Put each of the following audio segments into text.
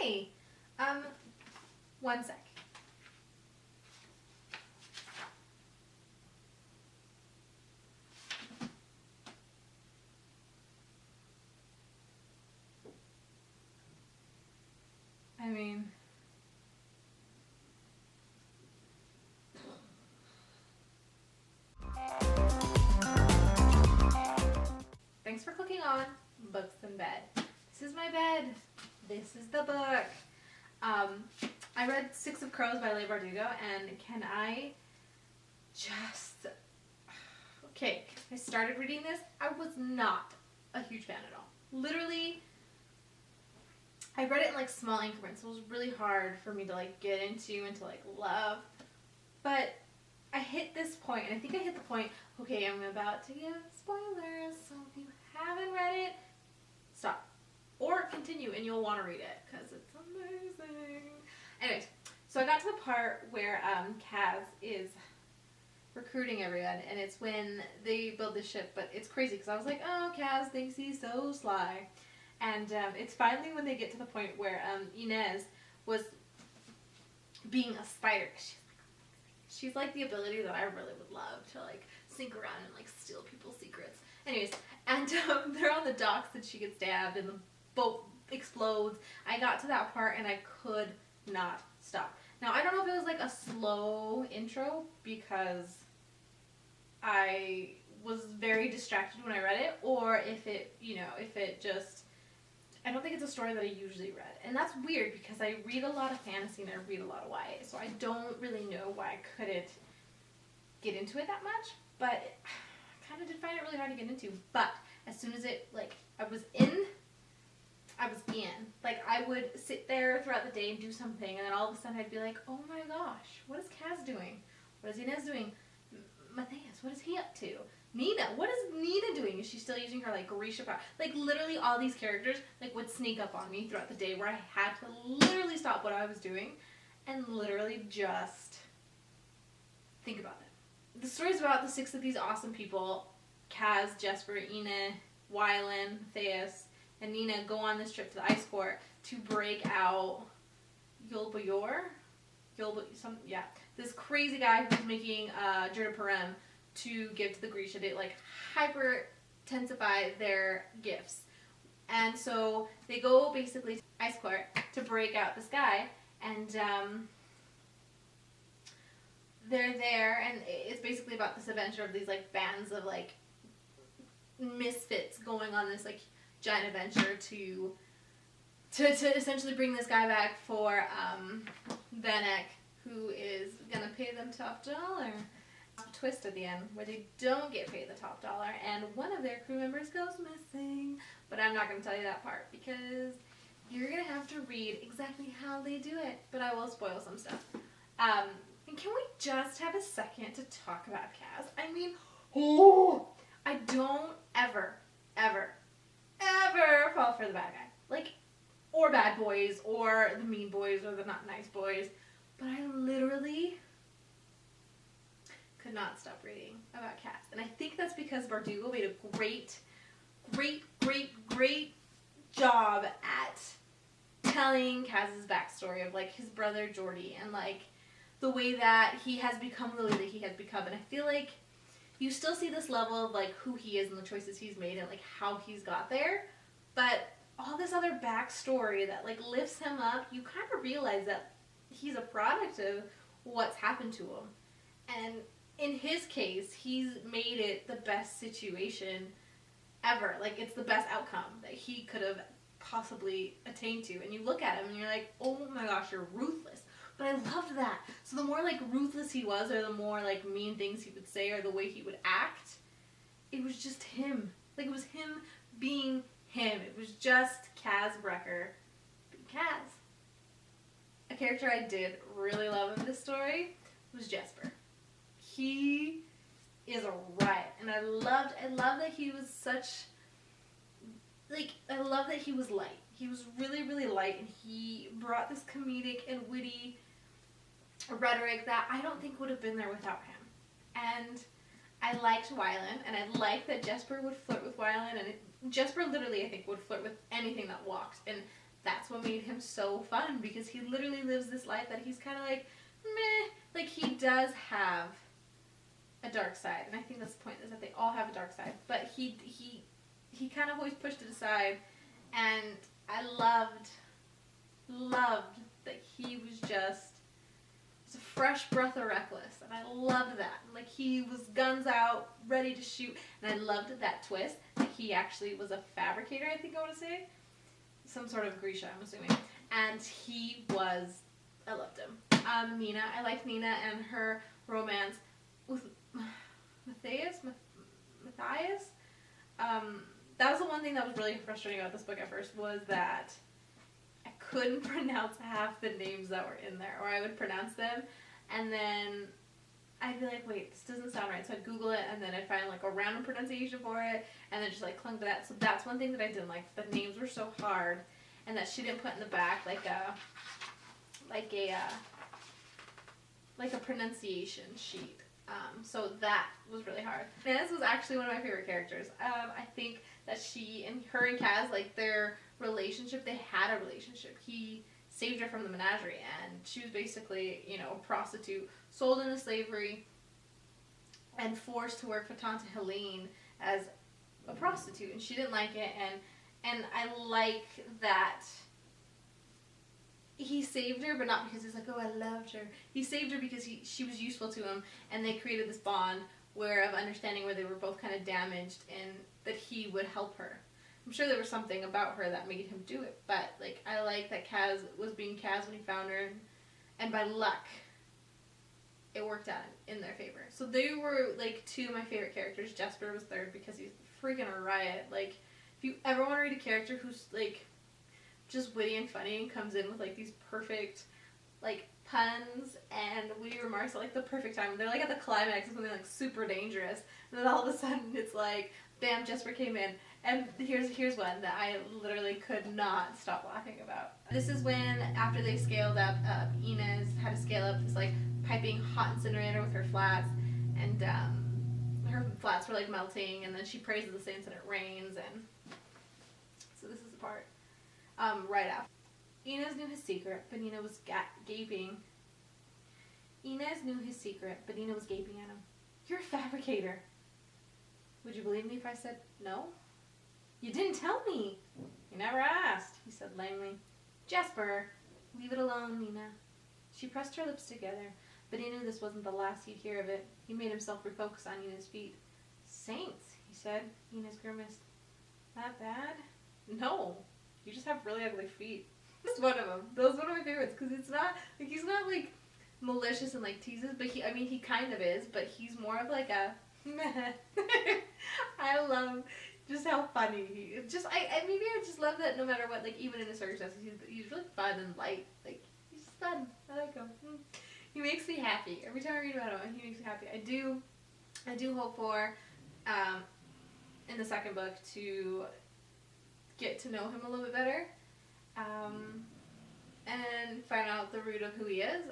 Hi. One sec. I mean, thanks for clicking on Books in Bed. This is my bed. This is the book. I read Six of Crows by Leigh Bardugo, and can I just... Okay, I started reading this. I was not a huge fan at all. Literally, I read it in like small increments. It was really hard for me to like get into and to like love. But I hit this point, and I think I hit the point, okay, I'm about to give spoilers, so if you haven't read it, stop. Or continue, and you'll want to read it, because it's amazing. Anyways, so I got to the part where Kaz is recruiting everyone, and it's when they build the ship, but it's crazy, because I was like, oh, Kaz thinks he's so sly. And it's finally when they get to the point where Inez was being a spider. She's like the ability that I really would love to like sneak around and like steal people's secrets. Anyways, and they're on the docks and she gets stabbed and the boat explodes. I got to that part and I could not stop. Now I don't know if it was like a slow intro because I was very distracted when I read it, or if it, if it just, I don't think it's a story that I usually read. And that's weird because I read a lot of fantasy and I read a lot of YA, so I don't really know why I couldn't get into it that much, but I kind of did find it really hard to get into. But as soon as it, like, I was in. Like, I would sit there throughout the day and do something, and then all of a sudden I'd be like, oh my gosh, what is Kaz doing? What is Inez doing? Matthias, what is he up to? Nina, what is Nina doing? Is she still using her, like, Grisha power? Like, literally all these characters, like, would sneak up on me throughout the day where I had to literally stop what I was doing and literally just think about it. The story's about the six of these awesome people, Kaz, Jesper, Ina, Wylan, Matthias, and Nina go on this trip to the ice court to break out this crazy guy who's making Jurda Parem to give to the Grisha to like hyper-intensify their gifts. And so they go basically to ice court to break out this guy, and they're there, and it's basically about this adventure of these like bands of like misfits going on this like giant adventure to essentially bring this guy back for Vanek, who is gonna pay them top dollar. Twist at the end where they don't get paid the top dollar and one of their crew members goes missing, but I'm not going to tell you that part because you're going to have to read exactly how they do it, but I will spoil some stuff. And can we just have a second to talk about Kaz? I mean, I don't ever fall for the bad guy, like, or bad boys or the mean boys or the not nice boys, but I literally could not stop reading about Kaz. And I think that's because Bardugo made a great job at telling Kaz's backstory of like his brother Jordy and like the way that he has become the way that he has become. And I feel like you still see this level of like who he is and the choices he's made and like how he's got there, but all this other backstory that like lifts him up, you kind of realize that he's a product of what's happened to him. And in his case, he's made it the best situation ever. Like, it's the best outcome that he could have possibly attained to. And you look at him and you're like, oh my gosh, you're ruthless. But I loved that. So the more, like, ruthless he was, or the more, like, mean things he would say, or the way he would act, it was just him. Like, it was him being him. It was just Kaz Brekker being Kaz. A character I did really love in this story was Jesper. He is a riot, and I love that he was such, like, I love that he was light. He was really light, and he brought this comedic and witty rhetoric that I don't think would have been there without him. And I liked Wylan, and I liked that Jesper would flirt with Wylan, and Jesper literally, I think, would flirt with anything that walked, and that's what made him so fun, because he literally lives this life that he's kind of like, meh. Like, he does have a dark side, and I think that's the point, is that they all have a dark side, but he kind of always pushed it aside, and I loved that he was just a fresh breath of reckless, and I loved that. Like, he was guns out, ready to shoot, and I loved that twist that he actually was a fabricator, I think I want to say. Some sort of Grisha, I'm assuming. And I loved him. Nina, I liked Nina and her romance with Matthias. That was the one thing that was really frustrating about this book at first, was that I couldn't pronounce half the names that were in there, or I would pronounce them, and then I'd be like, wait, this doesn't sound right, so I'd Google it, and then I'd find like a random pronunciation for it, and then just like clung to that. So that's one thing that I didn't like. The names were so hard, and that she didn't put in the back like a pronunciation sheet. So that was really hard. This was actually one of my favorite characters. I think that her and Kaz, like, their relationship, they had a relationship. He saved her from the menagerie, and she was basically, you know, a prostitute, sold into slavery, and forced to work for Tante Helene as a prostitute, and she didn't like it, and I like that he saved her, but not because he's like, oh, I loved her. He saved her because she was useful to him, and they created this bond of understanding where they were both kind of damaged, and that he would help her. I'm sure there was something about her that made him do it, but like, I like that Kaz was being Kaz when he found her, and by luck, it worked out in their favor. So they were like two of my favorite characters. Jesper was third because he's freaking a riot. Like, if you ever want to read a character who's like just witty and funny and comes in with like these perfect like puns and witty remarks at like the perfect time, they're like at the climax of something like super dangerous, and then all of a sudden it's like, bam, Jesper came in. And here's one that I literally could not stop laughing about. This is when, after they scaled up, Inez had to scale up this like piping hot incinerator with her flats, and her flats were like melting, and then she prays to the saints and it rains, and so this is the part right after. Inez knew his secret, but Nina was gaping. Inez knew his secret, but Nina was gaping at him. You're a fabricator. Would you believe me if I said no? You didn't tell me. You never asked, he said lamely. Jesper, leave it alone, Nina. She pressed her lips together, but he knew this wasn't the last he'd hear of it. He made himself refocus on Nina's feet. Saints, he said. Nina's grimaced. That bad? No, you just have really ugly feet. That's one of them. That was one of my favorites, because it's not, like, he's not, like, malicious and, like, teases, but he kind of is, but he's more of, like, a meh. I love just how funny he is. Maybe I just love that no matter what, like, even in his circumstances, he's really fun and light. Like, he's just fun. I like him. He makes me happy. Every time I read about him, he makes me happy. I do hope for, in the second book, to get to know him a little bit better, and find out the root of who he is.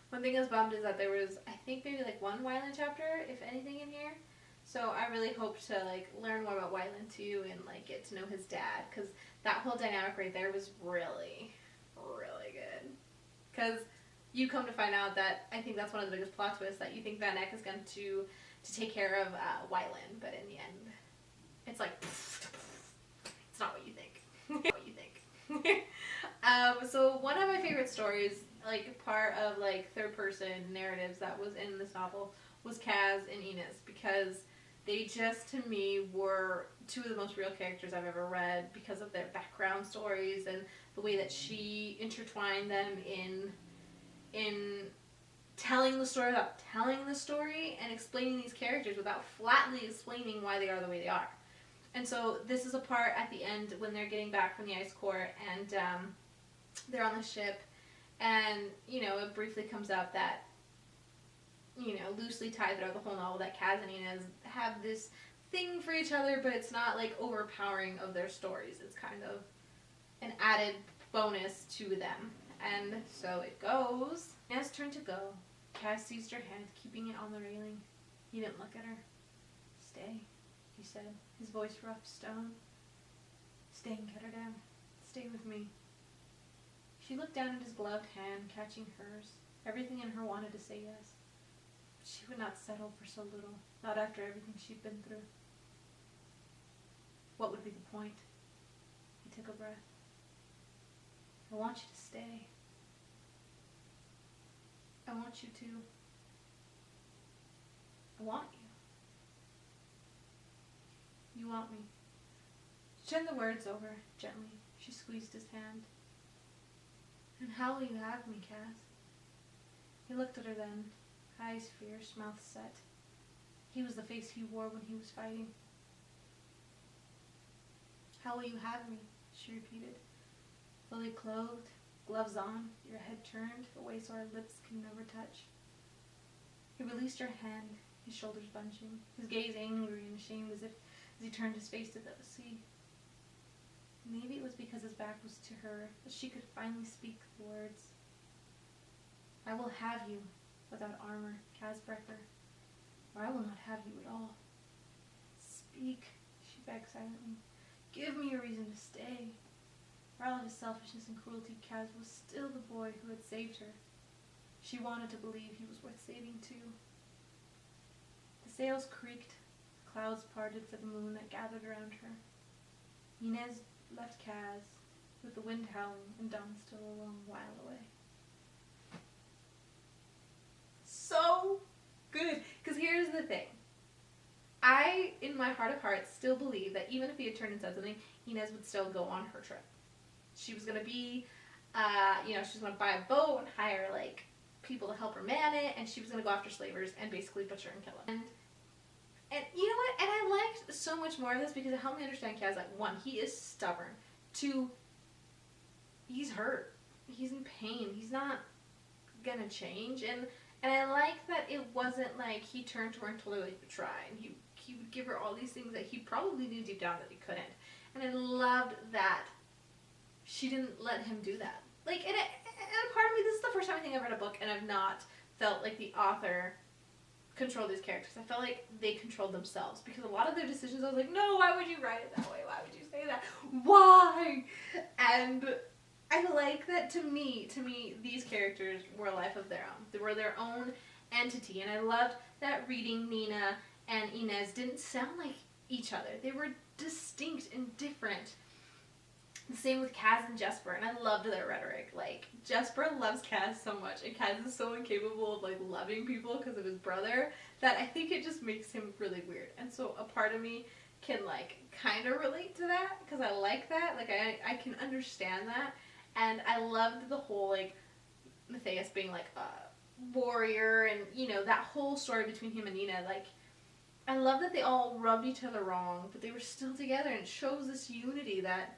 One thing I was bummed is that there was, I think, maybe like one Wyland chapter, if anything, in here. So I really hope to like learn more about Wyland too, and like get to know his dad, because that whole dynamic right there was really, really good. Because you come to find out that I think that's one of the biggest plot twists, that you think Van Eyck is going to take care of Wyland, but in the end, it's like, it's not what you think. What you think. So one of my favorite stories, like part of like third person narratives that was in this novel, was Kaz and Inez, because they just, to me, were two of the most real characters I've ever read, because of their background stories and the way that she intertwined them in telling the story without telling the story, and explaining these characters without flatly explaining why they are the way they are. And so this is a part at the end when they're getting back from the ice court, and they're on the ship, and, you know, it briefly comes up that, you know, loosely tied throughout the whole novel, that Kaz and Inez have this thing for each other, but it's not like overpowering of their stories. It's kind of an added bonus to them. And so it goes. Inez turned to go. Kaz seized her hand, keeping it on the railing. He didn't look at her. Stay, he said, his voice rough stone. Stay and get her down. stay with me? She looked down at his gloved hand, catching hers. Everything in her wanted to say yes. But she would not settle for so little, not after everything she'd been through. What would be the point? He took a breath. I want you to stay. I want you to. I want you. You want me. She turned the words over, gently. She squeezed his hand. And how will you have me, Kaz? He looked at her then, eyes fierce, mouth set. He was the face he wore when he was fighting. How will you have me? She repeated. Fully clothed, gloves on, your head turned away so our lips can never touch. He released her hand, his shoulders bunching, his gaze angry and ashamed as he turned his face to the sea. Maybe it was because his back was to her that she could finally speak the words. I will have you without armor, Kaz Brekker, or I will not have you at all. Speak, she begged silently. Give me a reason to stay. For all of his selfishness and cruelty, Kaz was still the boy who had saved her. She wanted to believe he was worth saving too. The sails creaked, clouds parted for the moon that gathered around her. Inez left Kaz, with the wind howling and dawn still a long while away. So good, because here's the thing. I, in my heart of hearts, still believe that even if he had turned and said something, Inez would still go on her trip. She was going to be, she was going to buy a boat and hire, people to help her man it, and she was going to go after slavers and basically butcher and kill them. And you know what? And I liked so much more of this because it helped me understand Kaz. One, he is stubborn. Two, he's hurt. He's in pain. He's not going to change. And I like that it wasn't like he turned to her and told her that he would try. And he would give her all these things that he probably knew deep down that he couldn't. And I loved that she didn't let him do that. And a part of me, this is the first time I think I've read a book and I've not felt like the author controlled these characters. I felt like they controlled themselves because a lot of their decisions I was like, no, why would you write it that way? Why would you say that? Why? And I like that to me, these characters were a life of their own. They were their own entity. And I loved that reading Nina and Inez didn't sound like each other. They were distinct and different. The same with Kaz and Jesper, and I loved their rhetoric. Jesper loves Kaz so much, and Kaz is so incapable of, loving people because of his brother, that I think it just makes him really weird. And so a part of me can, kind of relate to that, because I like that. I can understand that. And I loved the whole, Matthias being, a warrior, and, that whole story between him and Nina, I love that they all rubbed each other wrong, but they were still together, and it shows this unity that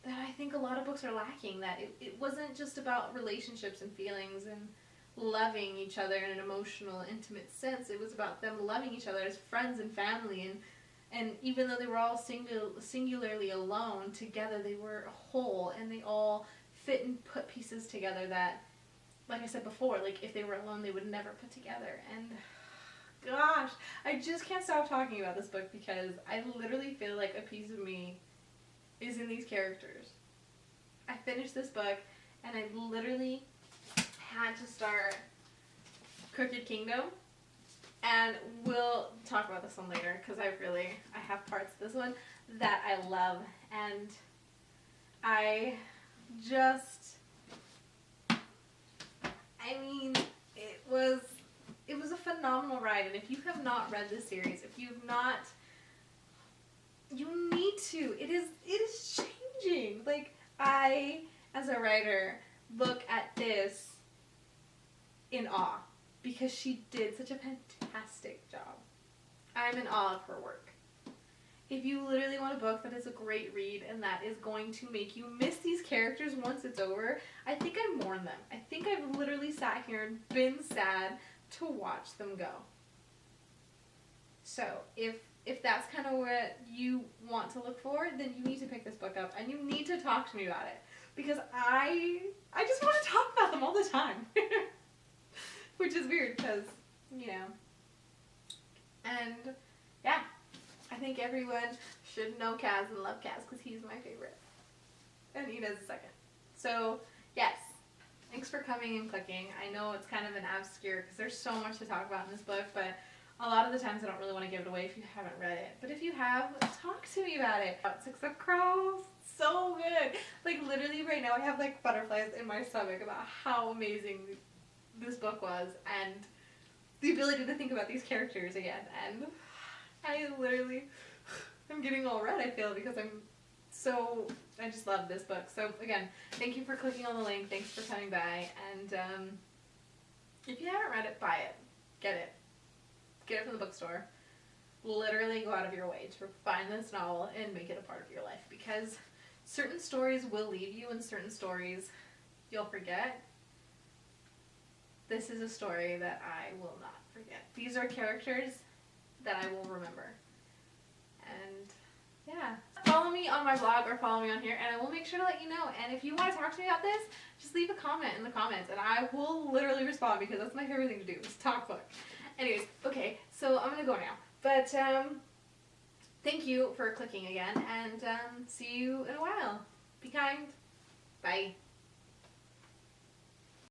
I think a lot of books are lacking, that it wasn't just about relationships and feelings and loving each other in an emotional, intimate sense. It was about them loving each other as friends and family, and even though they were all singularly alone, together they were whole, and they all fit and put pieces together that, like I said before, if they were alone they would never put together. And gosh, I just can't stop talking about this book because I literally feel like a piece of me is in these characters. I finished this book and I literally had to start Crooked Kingdom, and we'll talk about this one later because I have parts of this one that I love, and it was a phenomenal ride. And if you have not read this series, if you've not, you need to. It is changing. I, as a writer, look at this in awe because she did such a fantastic job. I'm in awe of her work. If you literally want a book that is a great read and that is going to make you miss these characters once it's over, I think I mourn them. I think I've literally sat here and been sad to watch them go. So, if that's kind of what you want to look for, then you need to pick this book up and you need to talk to me about it. Because I just want to talk about them all the time. Which is weird because, And, yeah, I think everyone should know Kaz and love Kaz because he's my favorite. and Ina's a second. So, yes. Thanks for coming and clicking. I know it's kind of an obscure because there's so much to talk about in this book, but a lot of the times I don't really want to give it away if you haven't read it. But if you have, talk to me about it. Six of Crows, so good. Like literally right now I have like butterflies in my stomach about how amazing this book was and the ability to think about these characters again. And I'm getting all red, I feel, because I just love this book. So again, thank you for clicking on the link. Thanks for coming by. And if you haven't read it, buy it. Get it. Get it from the bookstore. Literally go out of your way to find this novel and make it a part of your life, because certain stories will leave you and certain stories you'll forget. This is a story that I will not forget. These are characters that I will remember. And yeah. Follow me on my blog or follow me on here and I will make sure to let you know. And if you want to talk to me about this, just leave a comment in the comments and I will literally respond, because that's my favorite thing to do, is talk book. Anyways, okay, so I'm going to go now. But thank you for clicking again, and see you in a while. Be kind. Bye.